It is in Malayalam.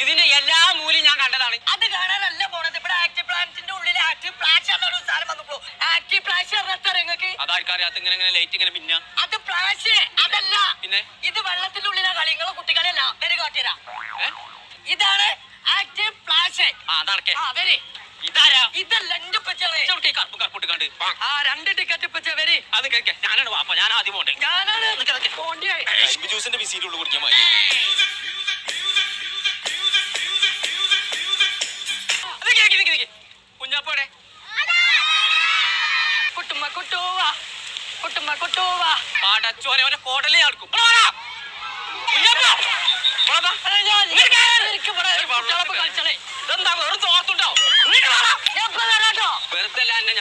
ഇതിന്റെ എല്ലാ മൂലയും ഞാൻ കണ്ടതാണ്. അത് കാണാനല്ല പോണത്. ഇവിടെ ആക്റ്റീവ് പ്ലാന്റിന്റെ ഉള്ളിൽ ആക്റ്റീവ് പ്ലാഷ് എന്നൊരു സാധനം വന്നപ്പോ ആക്റ്റീവ് പ്ലാഷ് പറഞ്ഞാൽ നിങ്ങൾക്ക് അതാർക്കറിയാത്ത ഇങ്ങനെ ലൈറ്റ് ഇങ്ങനെ മിന്ന. അത് പ്ലാഷ് അതല്ല, പിന്നെ ഇത് വെള്ളത്തിന്റെ ഉള്ളിലെ കളി. നിങ്ങളെ കുട്ടികളല്ല വരെ കാട്ടിരാ. ഇതാണ് ആക്റ്റീവ് പ്ലാഷ്. അതാണക്കെ വരെ ഇതാരാ? ഇതല്ല എന്റെ കറുപ്പ് കറുപ്പിട്ട് കണ്ട് 2 ടിക്കറ്റ് ഇപ്പച്ച വരെ. അത് കഴിക്കാം. ഞാനാണ് വാപ്പ, ഞാൻ ആദ്യം പോണ്ടേ. ഞാനാണ് ജ്യൂസിന്റെ ബിസിന്റെ ഉള്ളിൽ കുടിക്കാൻ മതി. കുഞ്ഞാപ്പോടെ കുട്ടുമ്മ കുട്ടുവാ കുട്ടുമ്മ കുട്ടുവാ പാടച്ചോനെ അവനെ കോടലേ നടക്കും. എന്താ വെറും തോർത്തുണ്ടാവും. വെറുതെ